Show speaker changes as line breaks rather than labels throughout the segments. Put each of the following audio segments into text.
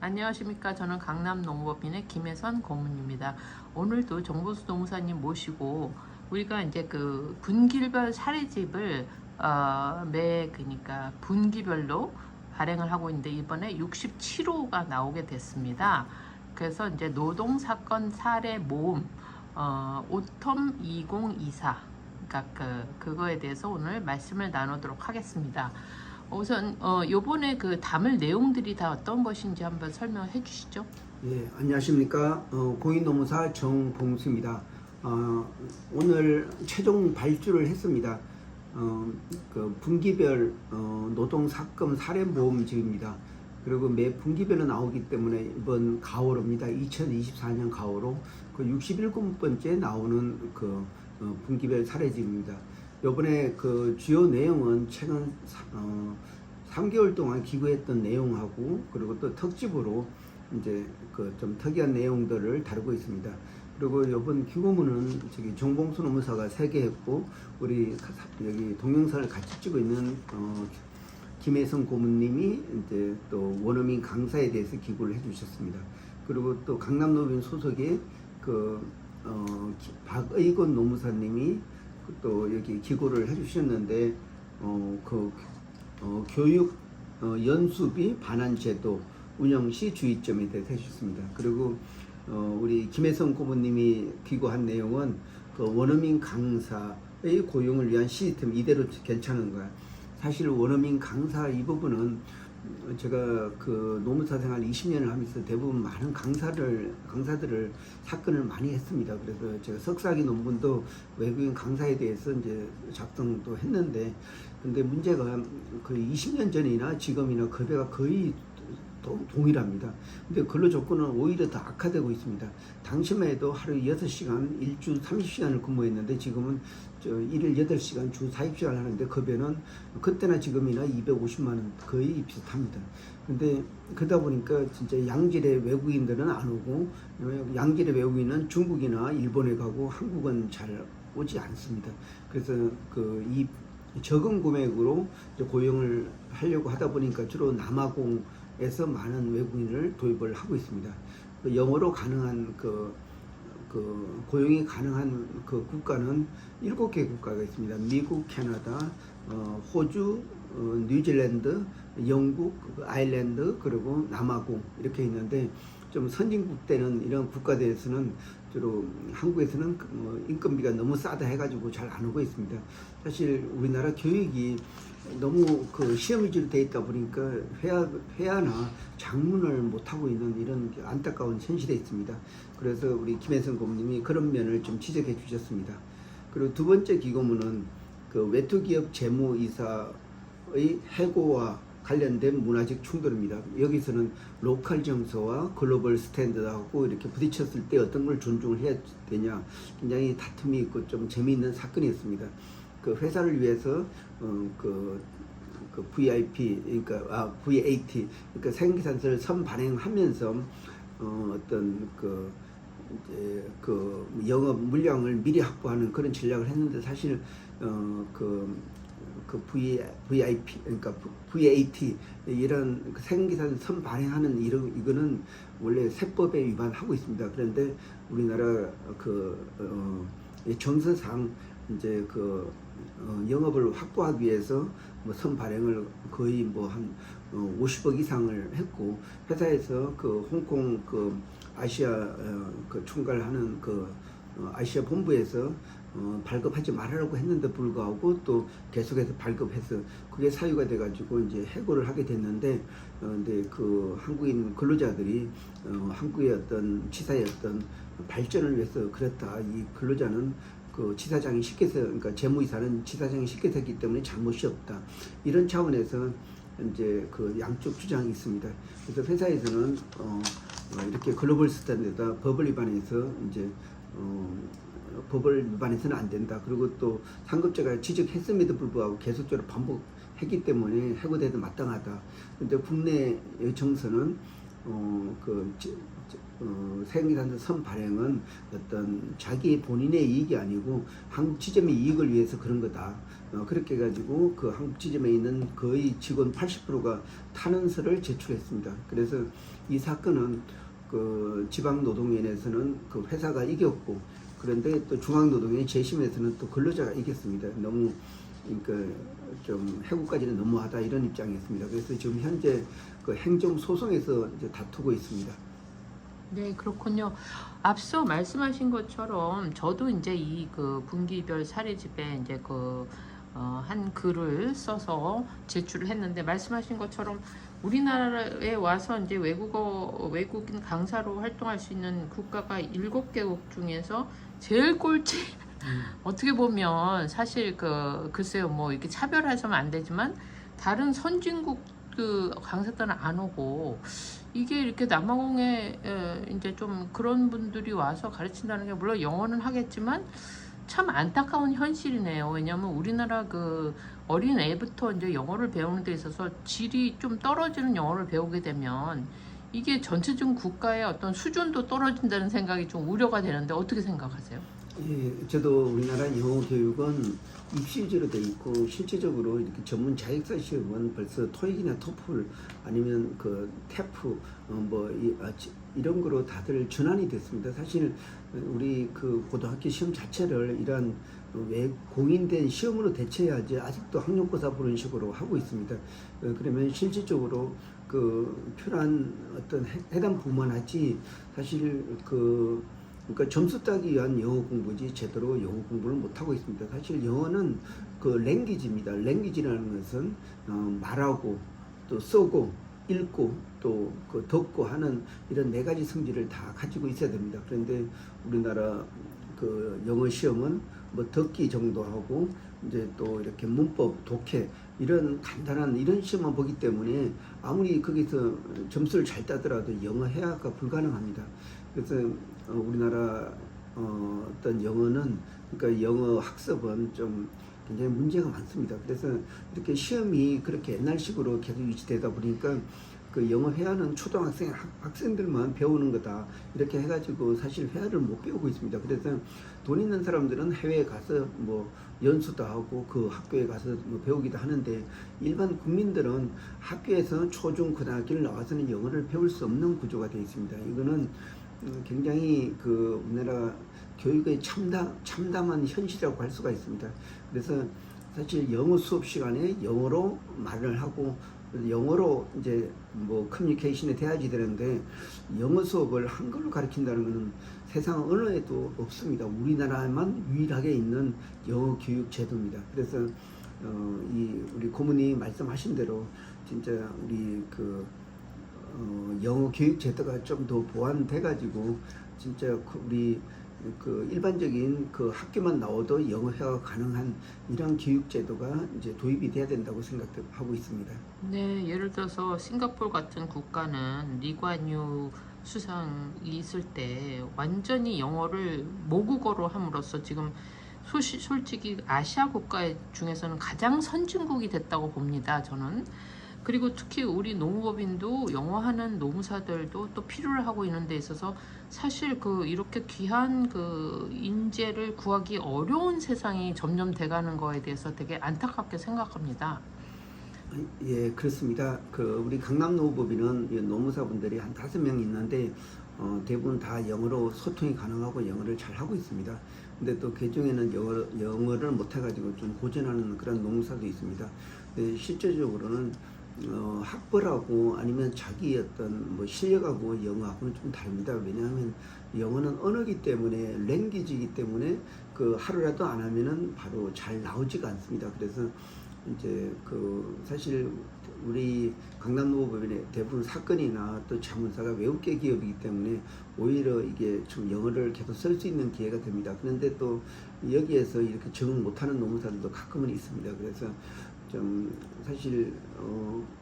안녕하십니까. 저는 강남농법인의 김혜선 고문입니다. 오늘도 정보수 노무사님 모시고 우리가 이제 그 분기별 사례집을 그러니까 분기별로 발행을 하고 있는데 이번에 67호가 나오게 됐습니다. 그래서 이제 노동사건 사례 모음 오텀 2024 그러니까 그거에 대해서 오늘 말씀을 나누도록 하겠습니다. 우선 요번에 그 담을 내용들이 다 어떤 것인지 한번 설명해 주시죠.
예, 안녕하십니까. 고인노무사 정봉수입니다. 오늘 최종 발주를 했습니다. 그 분기별 노동사건 사례모음집입니다. 그리고 매 분기별로 나오기 때문에 이번 가오로입니다. 2024년 가오로 그 67번째 나오는 그 분기별 사례집입니다. 요번에 그 주요 내용은 최근 3개월 동안 기고했던 내용하고 그리고 또 특집으로 이제 그 좀 특이한 내용들을 다루고 있습니다. 그리고 요번 기고문은 저기 정봉수 노무사가 3개 했고 우리 여기 동영상을 같이 찍고 있는 김혜성 고문님이 이제 또 원어민 강사에 대해서 기고를 해주셨습니다. 그리고 또 강남노빈 소속의 그 박의곤 노무사님이 또 여기 기고를 해주셨는데 교육 연수비 반환 제도 운영 시 주의점에 대해서 해주셨습니다. 그리고 우리 김혜성 고문님이 기고한 내용은 그 원어민 강사의 고용을 위한 시스템 이대로 괜찮은가? 사실 원어민 강사 이 부분은 제가 그 노무사 생활 20년을 하면서 대부분 많은 강사들을 사건을 많이 했습니다. 그래서 제가 석사학위 논문도 외국인 강사에 대해서 이제 작성도 했는데, 근데 문제가 그 20년 전이나 지금이나 급여가 거의 동일합니다. 근데 근로 조건은 오히려 더 악화되고 있습니다. 당시만 해도 하루 6시간, 일주 30시간을 근무했는데 지금은 일일 8시간, 주 40시간 하는데 급여는 그때나 지금이나 250만 원 거의 비슷합니다. 근데 그러다 보니까 진짜 양질의 외국인들은 안 오고 양질의 외국인은 중국이나 일본에 가고 한국은 잘 오지 않습니다. 그래서 이 적은 금액으로 고용을 하려고 하다 보니까 주로 남아공에서 많은 외국인을 도입을 하고 있습니다. 영어로 가능한 고용이 가능한 그 국가는 7개 국가가 있습니다. 미국, 캐나다, 호주, 뉴질랜드, 영국, 아일랜드, 그리고 남아공 이렇게 있는데 좀 선진국 때는 이런 국가들에서는 주로 한국에서는 인건비가 너무 싸다 해가지고 잘 안 오고 있습니다. 사실 우리나라 교육이 너무 시험 위주로 돼 있다 보니까 회화나 작문을 못하고 있는 이런 안타까운 현실에 있습니다. 그래서 우리 김혜성 고문님이 그런 면을 좀 지적해 주셨습니다. 그리고 두 번째 기고문은 그 외투기업 재무이사의 해고와 관련된 문화적 충돌입니다. 여기서는 로컬 정서와 글로벌 스탠드하고 이렇게 부딪혔을 때 어떤 걸 존중을 해야 되냐, 굉장히 다툼이 있고 좀 재미있는 사건이었습니다. 그 회사를 위해서 VIP, 그러니까 VAT, 그러니까 생계산서를 선발행하면서 어떤 이제 영업 물량을 미리 확보하는 그런 전략을 했는데 사실 VIP, 그러니까 VAT 이런 생계산 선발행하는 이거는 원래 세법에 위반하고 있습니다. 그런데 우리나라 정서상 이제 영업을 확보하기 위해서 선발행을 거의 한 50억 이상을 했고, 회사에서 홍콩 아시아 총괄하는 아시아 본부에서 발급하지 말으라고 했는데 불구하고 또 계속해서 발급해서 그게 사유가 돼가지고 이제 해고를 하게 됐는데, 근데 한국인 근로자들이 한국의 어떤 지사의 어떤 발전을 위해서 그랬다. 이 근로자는 지사장이 시켜서, 그러니까 재무이사는 지사장이 시켜서 했기 때문에 잘못이 없다. 이런 차원에서 이제 양쪽 주장이 있습니다. 그래서 회사에서는 이렇게 글로벌 스탠드다 법을 위반해서 이제 법을 위반해서는 안 된다. 그리고 또 상급자가 지적했음에도 불구하고 계속적으로 반복했기 때문에 해고돼도 마땅하다. 근데 국내 정서는 세경기사단 선 발행은 어떤 자기 본인의 이익이 아니고 한국 지점의 이익을 위해서 그런 거다. 그렇게 해가지고 그 한국 지점에 있는 거의 직원 80%가 탄원서를 제출했습니다. 그래서 이 사건은 그 지방노동위원회에서는 그 회사가 이겼고, 그런데 또 중앙노동위원회 재심에서는 또 근로자가 이겼습니다. 너무 그러니까 좀 해고까지는 너무하다 이런 입장이었습니다. 그래서 지금 현재 그 행정 소송에서 이제 다투고 있습니다.
네, 그렇군요. 앞서 말씀하신 것처럼 저도 이제 이 그 분기별 사례집에 이제 한 글을 써서 제출을 했는데, 말씀하신 것처럼 우리나라에 와서 이제 외국인 강사로 활동할 수 있는 국가가 7개국 중에서 제일 꼴찌. 어떻게 보면 사실 글쎄요, 뭐 이렇게 차별해서는 안 되지만 다른 선진국 그 강사들은 안 오고, 이게 이렇게 남아공에 이제 좀 그런 분들이 와서 가르친다는 게, 물론 영어는 하겠지만 참 안타까운 현실이네요. 왜냐하면 우리나라 그 어린 애부터 이제 영어를 배우는 데 있어서 질이 좀 떨어지는 영어를 배우게 되면 이게 전체적인 국가의 어떤 수준도 떨어진다는 생각이 좀 우려가 되는데, 어떻게 생각하세요?
예, 저도 우리나라 영어 교육은 입시 위주로 돼 있고, 실제적으로 이렇게 전문 자격사 시험은 벌써 토익이나 토플 아니면 그 테프 이런 거로 다들 전환이 됐습니다. 사실 우리 그 고등학교 시험 자체를 이런 공인된 시험으로 대체해야지 아직도 학력고사 보는 식으로 하고 있습니다. 그러면 실질적으로 그 표란 어떤 해당 부만 하지, 사실 그러니까 점수 따기 위한 영어 공부지 제대로 영어 공부를 못하고 있습니다. 사실 영어는 그 랭귀지입니다. 랭귀지라는 것은 말하고 또 쓰고 읽고 또 그 듣고 하는 이런 4가지 성질을 다 가지고 있어야 됩니다. 그런데 우리나라 그 영어 시험은 뭐 듣기 정도 하고 이제 또 이렇게 문법, 독해 이런 간단한 이런 시험만 보기 때문에 아무리 거기서 점수를 잘 따더라도 영어 해학가 불가능합니다. 그래서 우리나라 어떤 영어는, 그러니까 영어 학습은 좀 굉장히 문제가 많습니다. 그래서 이렇게 시험이 그렇게 옛날식으로 계속 유지되다 보니까 그 영어 회화는 초등학생 학생들만 배우는 거다 이렇게 해가지고 사실 회화를 못 배우고 있습니다. 그래서 돈 있는 사람들은 해외에 가서 뭐 연수도 하고 그 학교에 가서 뭐 배우기도 하는데, 일반 국민들은 학교에서 초중 고등학교를 나와서는 영어를 배울 수 없는 구조가 되어 있습니다. 이거는 굉장히 그 우리나라 교육의 참담한 현실이라고 할 수가 있습니다. 그래서 사실 영어 수업 시간에 영어로 말을 하고 영어로 이제 뭐 커뮤니케이션이 돼야지 되는데, 영어 수업을 한글로 가르친다는 것은 세상 어느 에도 없습니다. 우리나라에만 유일하게 있는 영어 교육 제도입니다. 그래서 우리 고모님 말씀하신 대로 진짜 우리 영어 교육 제도가 좀 더 보완돼 가지고 진짜 우리 그 일반적인 그 학교만 나와도 영어 회화가 가능한 이런 교육 제도가 이제 도입이 돼야 된다고 생각하고 있습니다.
네, 예를 들어서 싱가포르 같은 국가는 리관유 수상이 있을 때 완전히 영어를 모국어로 함으로써 지금 솔직히 아시아 국가 중에서는 가장 선진국이 됐다고 봅니다, 저는. 그리고 특히 우리 노무법인도 영어하는 노무사들도 또 필요를 하고 있는 데 있어서 사실 이렇게 귀한 인재를 구하기 어려운 세상이 점점 돼가는 거에 대해서 되게 안타깝게 생각합니다.
예, 그렇습니다. 우리 강남 노무법인은 노무사분들이 한 5명 있는데 대부분 다 영어로 소통이 가능하고 영어를 잘 하고 있습니다. 근데 또 그 중에는 영어를 못해가지고 좀 고전하는 그런 노무사도 있습니다. 실제적으로는 학벌하고 아니면 자기 어떤 뭐 실력하고 영어하고는 좀 다릅니다. 왜냐하면 영어는 언어기 때문에, 랭귀지이기 때문에 하루라도 안 하면은 바로 잘 나오지가 않습니다. 그래서 이제 사실 우리 강남노무법인의 대부분 사건이나 또 자문사가 외국계 기업이기 때문에 오히려 이게 좀 영어를 계속 쓸 수 있는 기회가 됩니다. 그런데 또 여기에서 이렇게 적응 못하는 노무사들도 가끔은 있습니다. 그래서 좀 사실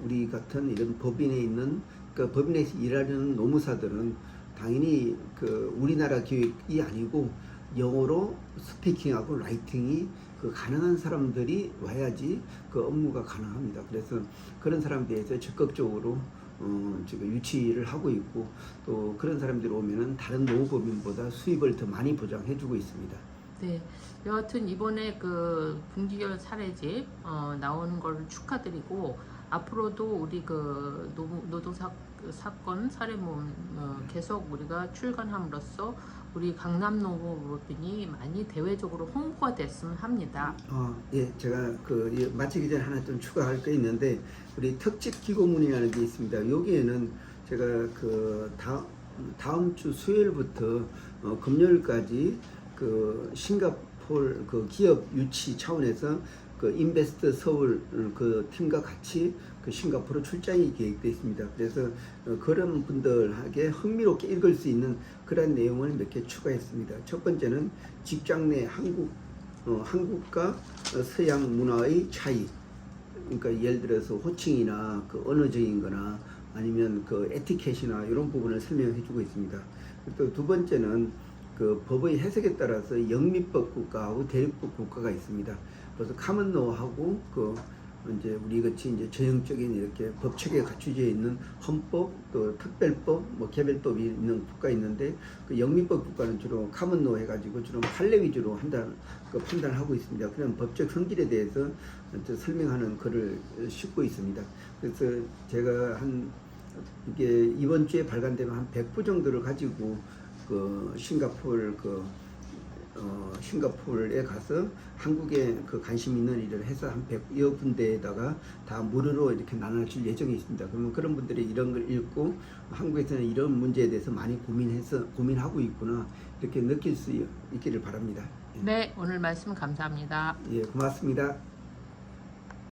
우리 같은 이런 법인에 있는, 그러니까 법인에서 일하는 노무사들은 당연히 우리나라 교육이 아니고 영어로 스피킹하고 라이팅이 가능한 사람들이 와야지 업무가 가능합니다. 그래서 그런 사람에 대해서 적극적으로 지금 유치를 하고 있고 또 그런 사람들이 오면은 다른 노후법인보다 수입을 더 많이 보장해주고 있습니다.
네, 여하튼 이번에 그 분기별 사례집 나오는 걸 축하드리고 앞으로도 우리 그 노동 사건 사례문 계속 우리가 출간함으로써 우리 강남 노후법인이 많이 대외적으로 홍보가 됐으면 합니다.
예, 제가 마치기 전에 하나 좀 추가할 게 있는데 우리 특집 기고문이라는 게 있습니다. 여기에는 제가 다음 주 수요일부터 금요일까지 싱가포르 기업 유치 차원에서 인베스트 서울 팀과 같이 싱가포르 출장이 계획되어 있습니다. 그래서 그런 분들에게 흥미롭게 읽을 수 있는 그런 내용을 몇 개 추가했습니다. 첫 번째는 직장 내 한국과 서양 문화의 차이. 그러니까 예를 들어서 호칭이나 언어적인 거나 아니면 에티켓이나 이런 부분을 설명해 주고 있습니다. 또 두 번째는 법의 해석에 따라서 영미법 국가하고 대립법 국가가 있습니다. 그래서 카먼로하고 이제 우리 같이 이제 전형적인 이렇게 법체계에 갖춰져 있는 헌법, 또 특별법, 개별법이 있는 국가 있는데 영미법 국가는 주로 카먼로 해가지고 주로 판례 위주로 판단하고 있습니다. 그런 법적 성질에 대해서 설명하는 글을 싣고 있습니다. 그래서 제가 이게 이번 주에 발간되면 한 100부 정도를 가지고 싱가포르에 가서 한국에 관심 있는 일을 해서 한 100여 군데에다가 다 무료로 이렇게 나눠줄 예정이 있습니다. 그러면 그런 분들이 이런 걸 읽고 한국에서는 이런 문제에 대해서 많이 고민하고 있구나 이렇게 느낄 수 있기를 바랍니다.
네, 오늘 말씀 감사합니다.
예, 고맙습니다.